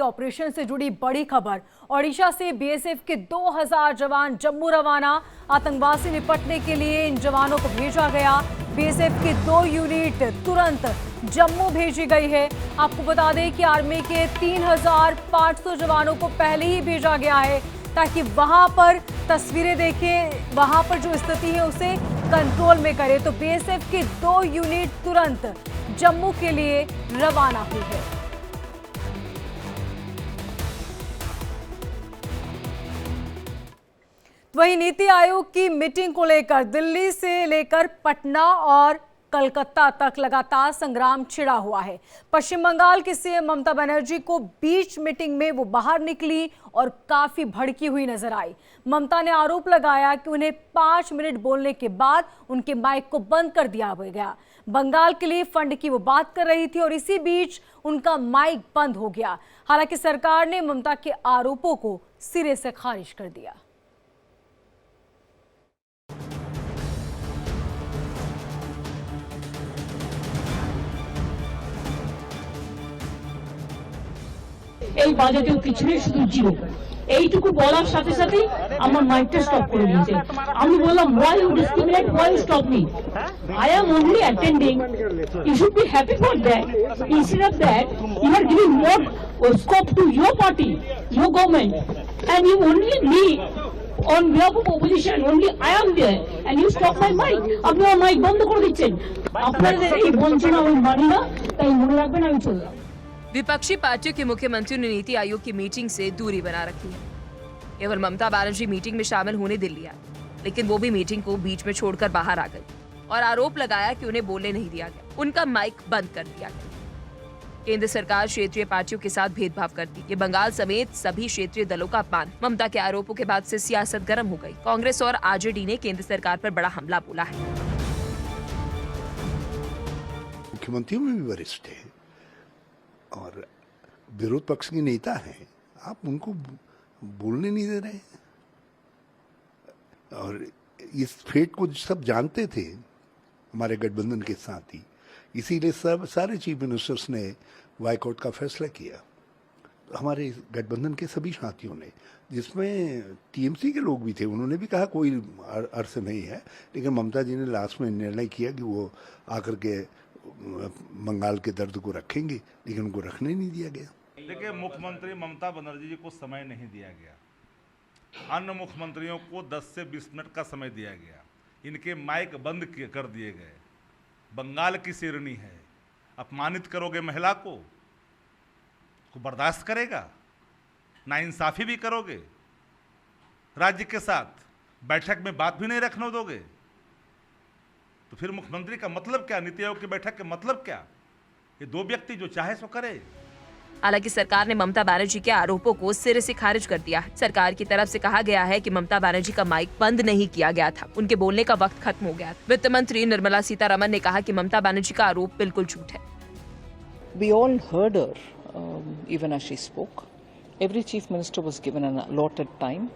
Operation से जुड़ी बड़ी खबर। ओडिशा से बीएसएफ के 2000 जवान जम्मू रवाना। आतंकवाद से निपटने के लिए इन जवानों को भेजा गया। बीएसएफ की 2 यूनिट तुरंत जम्मू भेजी गई है। आपको बता दें कि आर्मी के 3500 जवानों को पहले ही भेजा गया है ताकि वहां पर तस्वीरें देखें, वहां पर जो स्थिति है उसे कंट्रोल में करे। तो बीएसएफ की 2 यूनिट तुरंत जम्मू के लिए रवाना हुई है। वहीं नीति आयोग की मीटिंग को लेकर दिल्ली से लेकर पटना और कलकत्ता तक लगातार संग्राम छिड़ा हुआ है। पश्चिम बंगाल की सीएम ममता बनर्जी को बीच मीटिंग में वो बाहर निकली और काफी भड़की हुई नजर आई। ममता ने आरोप लगाया कि उन्हें 5 मिनट बोलने के बाद उनके माइक को बंद कर दिया गया। बंगाल के लिए फंड की वो बात कर रही थी और इसी बीच उनका माइक बंद हो गया। हालांकि सरकार ने ममता के आरोपों को सिरे से खारिज कर दिया। এই বাজেটেও কিছু নেই, শুধু জিরো। এইটুকু বলার সাথে সাথে আমার মাইকটা স্টপ করে দিয়েছে। আমি বললাম why you discriminate, why you stop me? I am only attending. You should be happy for that. Instead of that, you are giving more scope to your party, your government, and you only me on behalf of opposition. Only I am there, and you stop my mic. আপনি আমার mic বন্ধ করে দিচ্ছেন। আপনাদের এই বঞ্চনা আমি মানি না, তাই মনে রাখবেন আমি চললাম। विपक्षी पार्टियों के मुख्यमंत्रियों ने नीति आयोग की मीटिंग से दूरी बना रखी है। केवल ममता बनर्जी मीटिंग में शामिल होने दिल्ली आई, लेकिन वो भी मीटिंग को बीच में छोड़कर बाहर आ गई और आरोप लगाया कि उन्हें बोलने नहीं दिया गया, उनका माइक बंद कर दिया गया। केंद्र सरकार क्षेत्रीय पार्टियों के साथ भेदभाव करती है। बंगाल समेत सभी क्षेत्रीय दलों का अपमान। ममता के आरोपों के बाद से सियासत गर्म हो गई। कांग्रेस और आरजेडी ने केंद्र सरकार पर बड़ा हमला बोला है। मुख्यमंत्रियों में भी वरिष्ठ है और विरोध पक्ष के नेता हैं, आप उनको बोलने नहीं दे रहे हैं। और इस फेट को सब जानते थे हमारे गठबंधन के साथी, इसीलिए सब सारे चीफ मिनिस्टर्स ने बायकॉट का फैसला किया। हमारे गठबंधन के सभी साथियों ने, जिसमें टीएमसी के लोग भी थे, उन्होंने भी कहा कोई अर्थ नहीं है, लेकिन ममता जी ने लास्ट में निर्णय किया कि वो आकर के बंगाल के दर्द को रखेंगे, लेकिन उनको रखने नहीं दिया गया। देखिए, मुख्यमंत्री ममता बनर्जी जी को समय नहीं दिया गया। अन्य मुख्यमंत्रियों को 10 से 20 मिनट का समय दिया गया। इनके माइक बंद कर दिए गए। बंगाल की शेरनी है, अपमानित करोगे महिला को बर्दाश्त करेगा? नाइंसाफी भी करोगे? राज्य के साथ बैठक में बात भी नहीं रखने दोगे? तो फिर मुख्यमंत्री का मतलब क्या? नीति आयोग की बैठक का मतलब क्या? ये 2 व्यक्ति जो चाहे सो करे। हालांकि सरकार ने ममता बनर्जी के आरोपों को सिरे से खारिज कर दिया है। सरकार की तरफ से कहा गया है कि ममता बनर्जी का माइक बंद नहीं किया गया था, उनके बोलने का वक्त खत्म हो गया। वित्त मंत्री निर्मला सीतारमन ने कहा कि ममता बनर्जी का आरोप बिल्कुल झूठ है। We all heard her, even as she spoke. Every chief minister was given an allotted time,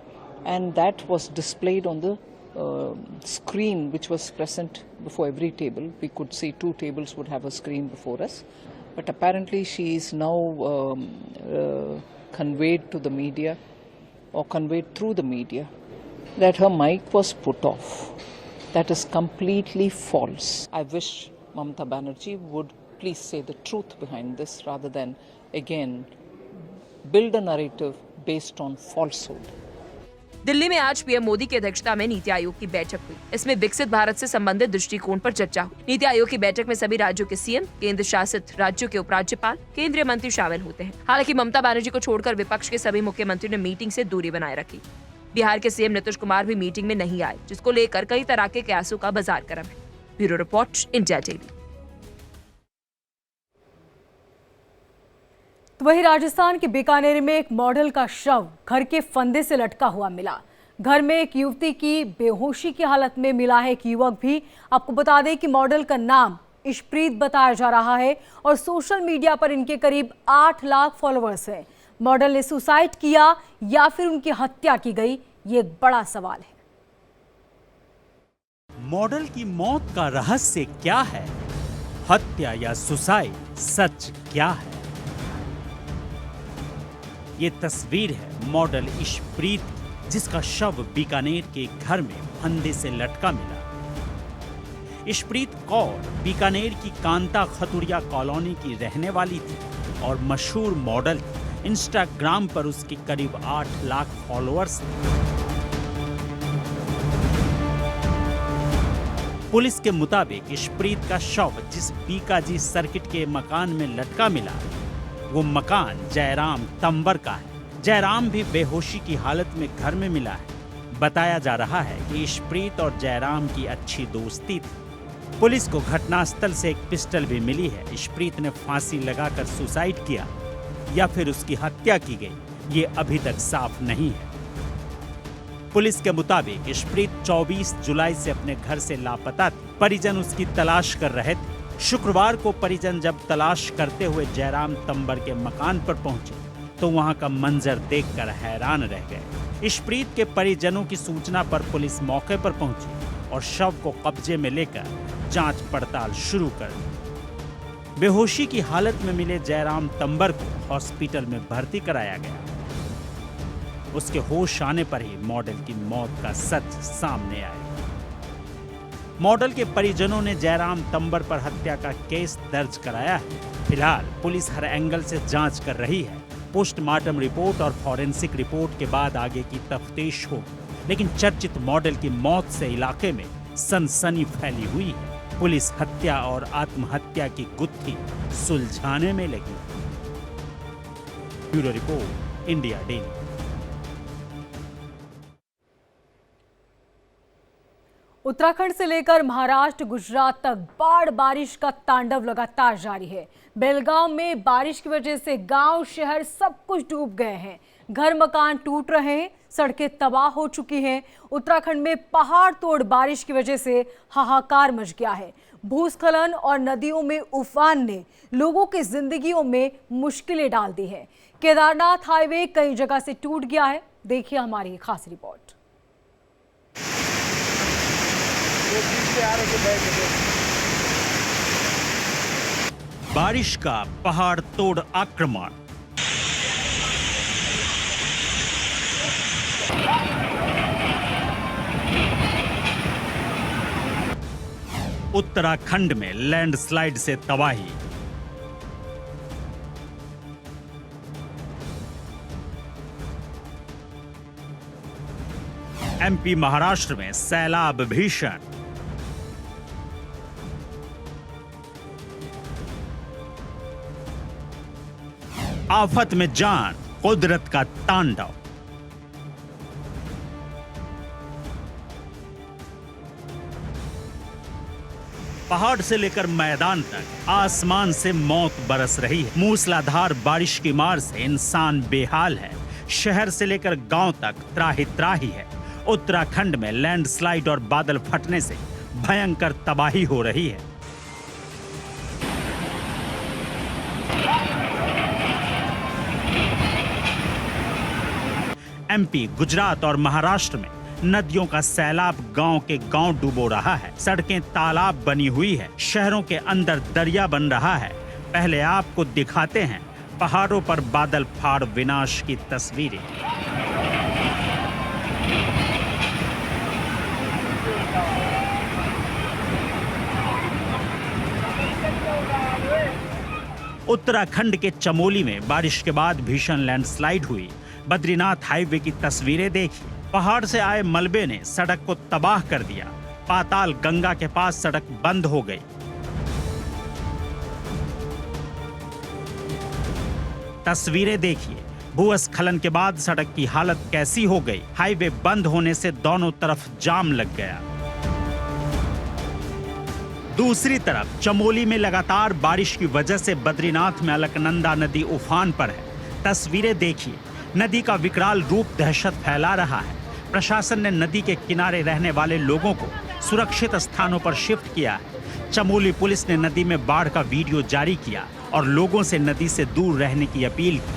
and that was displayed on the screen which was present before every table. We could see 2 tables would have a screen before us, but apparently she is now conveyed to the media or conveyed through the media that her mic was put off. That is completely false. I wish Mamata Banerjee would please say the truth behind this rather than again build a narrative based on falsehood. Delhi में आज PM Modi की अध्यक्षता में नीति आयोग की बैठक हुई। इसमें विकसित भारत से संबंधित दृष्टिकोण पर चर्चा हुई। नीति आयोग की बैठक में सभी राज्यों के सीएम, केंद्र शासित राज्यों के उपराज्यपाल, केंद्रीय मंत्री शामिल होते हैं। हालांकि ममता बनर्जी को छोड़कर विपक्ष के सभी मुख्यमंत्रियों ने मीटिंग से दूरी बनाए रखी। बिहार के सीएम नीतीश कुमार भी मीटिंग में नहीं आए, जिसको लेकर कई तरह के कयासों का बाजार गर्म है। Bureau report, India TV. तो वहीं राजस्थान के बीकानेर में एक मॉडल का शव घर के फंदे से लटका हुआ मिला। घर में एक युवती की बेहोशी की हालत में मिला है एक युवक भी। आपको बता दें कि मॉडल का नाम इशप्रीत बताया जा रहा है और सोशल मीडिया पर इनके करीब 8 लाख फॉलोअर्स हैं। मॉडल ने सुसाइड किया या फिर उनकी हत्या की गई, ये एक बड़ा सवाल है। मॉडल की मौत का रहस्य क्या है? हत्या या सुसाइड? सच क्या है? ये तस्वीर है मॉडल इशप्रीत की, जिसका शव बीकानेर के घर में फंदे से लटका मिला। इशप्रीत कौर बीकानेर की कांता खतुरिया कॉलोनी की रहने वाली थी और मशहूर मॉडल थी। इंस्टाग्राम पर उसके करीब 8 लाख फॉलोअर्स थे। पुलिस के मुताबिक इशप्रीत का शव जिस बीकाजी सर्किट के मकान में लटका मिला, वो मकान जयराम तंबर का है। जयराम भी बेहोशी की हालत में घर में मिला है। बताया जा रहा है कि इशप्रीत और जयराम की अच्छी दोस्ती थी। पुलिस को घटनास्थल से एक पिस्टल भी मिली है। इशप्रीत ने फांसी लगाकर सुसाइड किया या फिर उसकी हत्या की गई, ये अभी तक साफ नहीं है। पुलिस के मुताबिक इशप्रीत 24 जुलाई से अपने घर से लापता थी। परिजन उसकी तलाश कर रहे थे। शुक्रवार को परिजन जब तलाश करते हुए जयराम तंबर के मकान पर पहुंचे तो वहां का मंजर देखकर हैरान रह गए। इशप्रीत के परिजनों की सूचना पर पुलिस मौके पर पहुंची और शव को कब्जे में लेकर जांच पड़ताल शुरू कर दी। बेहोशी की हालत में मिले जयराम तंबर को हॉस्पिटल में भर्ती कराया गया। उसके होश आने पर ही मॉडल की मौत का सच सामने आया। मॉडल के परिजनों ने जयराम तंबर पर हत्या का केस दर्ज कराया है। फिलहाल पुलिस हर एंगल से जांच कर रही है। पोस्टमार्टम रिपोर्ट और फॉरेंसिक रिपोर्ट के बाद आगे की तफ्तीश होगी। लेकिन चर्चित मॉडल की मौत से इलाके में सनसनी फैली हुई है। पुलिस हत्या और आत्महत्या की गुत्थी सुलझाने में लगी। Bureau report, India daily. Uttarakhand से लेकर महाराष्ट्र, गुजरात तक बाढ़ बारिश का तांडव लगातार जारी है। बेलगांव में बारिश की वजह से गांव, शहर सब कुछ डूब गए हैं। घर मकान टूट रहे हैं, सड़कें तबाह हो चुकी हैं। उत्तराखंड में पहाड़ तोड़ बारिश की वजह से हाहाकार मच गया है। भूस्खलन और नदियों में उफान ने लोगों की जिंदगियों में मुश्किलें डाल दी है। केदारनाथ हाईवे कई जगह से टूट गया है। देखिए हमारी खास रिपोर्ट। बारिश का पहाड़ तोड़ आक्रमण। उत्तराखंड में लैंडस्लाइड से तबाही। एमपी, महाराष्ट्र में सैलाब भीषण। आफत में जान, कुदरत का तांडव। पहाड़ से लेकर मैदान तक आसमान से मौत बरस रही है। मूसलाधार बारिश की मार से इंसान बेहाल है। शहर से लेकर गांव तक त्राही त्राही है। उत्तराखंड में लैंडस्लाइड और बादल फटने से भयंकर तबाही हो रही है। एमपी, गुजरात और महाराष्ट्र में नदियों का सैलाब गांव के गांव डुबो रहा है। सड़कें तालाब बनी हुई है। शहरों के अंदर दरिया बन रहा है। पहले आपको दिखाते हैं पहाड़ों पर बादल फाड़ विनाश की तस्वीरें। उत्तराखंड के चमोली में बारिश के बाद भीषण लैंडस्लाइड हुई। बद्रीनाथ हाईवे की तस्वीरें देखिए। पहाड़ से आए मलबे ने सड़क को तबाह कर दिया। पाताल गंगा के पास सड़क बंद हो गई। तस्वीरें देखिए। भूस्खलन के बाद सड़क की हालत कैसी हो गई। हाईवे बंद होने से दोनों तरफ जाम लग गया। दूसरी तरफ चमोली में लगातार बारिश की वजह से बद्रीनाथ में अलकनंदा नदी उफान पर है। तस्वीरें देखिए। नदी का विकराल रूप दहशत फैला रहा है। प्रशासन ने नदी के किनारे रहने वाले लोगों को सुरक्षित स्थानों पर शिफ्ट किया है। चमोली पुलिस ने नदी में बाढ़ का वीडियो जारी किया और लोगों से नदी से दूर रहने की अपील की।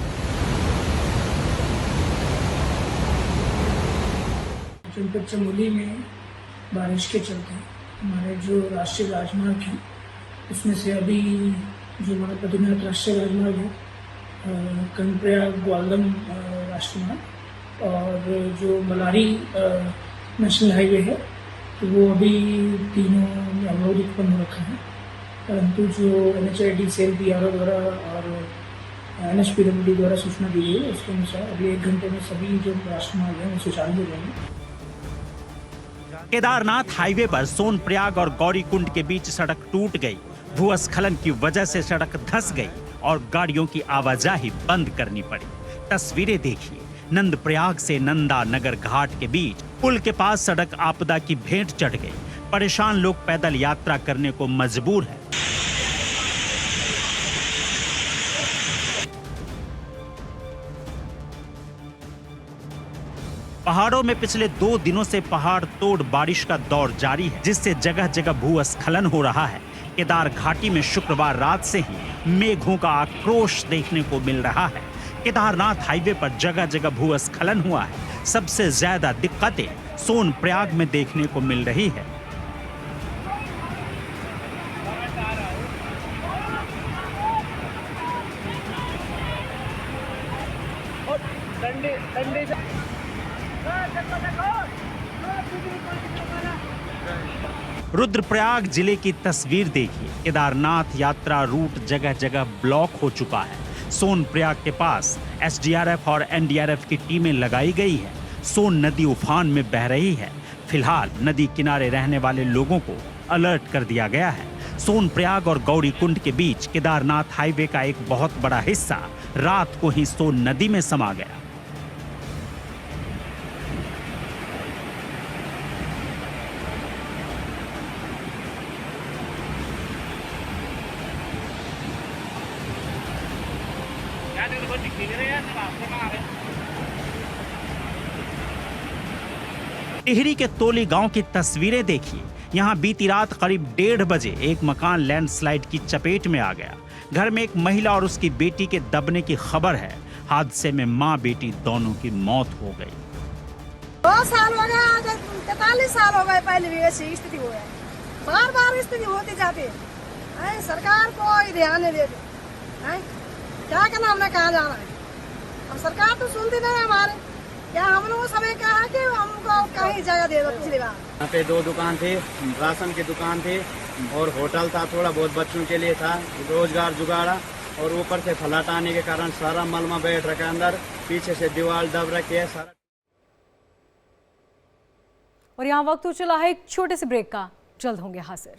जनपद चमोली में बारिश के चलते हमारे जो राष्ट्रीय राजमार्ग है उसमें से अभी जो हमारा बद्रीनाथ राष्ट्रीय राजमार्ग है कर्णप्रयाग ग्वालदम राष्ट्रमार्ग और जो मलारी नेशनल हाईवे है, तो वो अभी तीनों अवरोधित बंद हो रखा है। परंतु जो NHID सेल BRO द्वारा और NHPWD द्वारा सूचना दी गई है, उसके अनुसार अगले 1 घंटे में सभी जो राष्ट्रमार्ग हैं वो सुचारू हो जाएंगे। केदारनाथ हाईवे पर सोनप्रयाग और गौरीकुंड के बीच सड़क टूट गई। भूस्खलन की वजह से सड़क धंस गई और गाड़ियों की आवाजाही बंद करनी पड़ी। तस्वीरें देखिए, नंदप्रयाग से नंदा नगर घाट के बीच पुल के पास सड़क आपदा की भेंट चढ़ गई। परेशान लोग पैदल यात्रा करने को मजबूर हैं। पहाड़ों में पिछले 2 दिनों से पहाड़ तोड़ बारिश का दौर जारी है, जिससे जगह जगह भूस्खलन हो रहा है। केदार घाटी में शुक्रवार रात से ही मेघों का आक्रोश देखने को मिल रहा है। केदारनाथ हाईवे पर जगह जगह भूस्खलन हुआ है। सबसे ज्यादा दिक्कतें सोनप्रयाग में देखने को मिल रही है। रुद्रप्रयाग जिले की तस्वीर देखिए। केदारनाथ यात्रा रूट जगह जगह ब्लॉक हो चुका है। सोनप्रयाग के पास SDRF और NDRF की टीमें लगाई गई है। सोन नदी उफान में बह रही है। फिलहाल नदी किनारे रहने वाले लोगों को अलर्ट कर दिया गया है। सोनप्रयाग और गौरीकुंड के बीच केदारनाथ हाईवे का एक बहुत बड़ा हिस्सा रात को ही सोन नदी में समा गया। टिहरी के तोली गांव की तस्वीरें देखिए। यहां बीती रात करीब 1:30 बजे एक मकान लैंडस्लाइड की चपेट में आ गया। घर में एक महिला और उसकी बेटी के दबने की खबर है। हादसे में मां बेटी दोनों की मौत हो गई। 2 साल हो गए, 43 साल हो गए पहले भी ऐसी स्थिति हुई है। बार बार स्थिति होती जाती है। सरकार को ध्यान नहीं देती। क्या करना, हमने कहा जाना है। अब सरकार तो सुनती नहीं हमारे। क्या हम लोग समय कहा कि हमको कहीं जगह दे दो। पिछली बार यहाँ पे 2 दुकान थे, राशन की दुकान थी और होटल था, थोड़ा बहुत बच्चों के लिए था, रोजगार जुगाड़ा। और ऊपर से फ्लड आने के कारण सारा मलमा बैठ रखा अंदर, पीछे से दीवार दब रखी है सारा। और यहाँ वक्त हो चला है एक छोटे से ब्रेक का। जल्द होंगे हाजिर।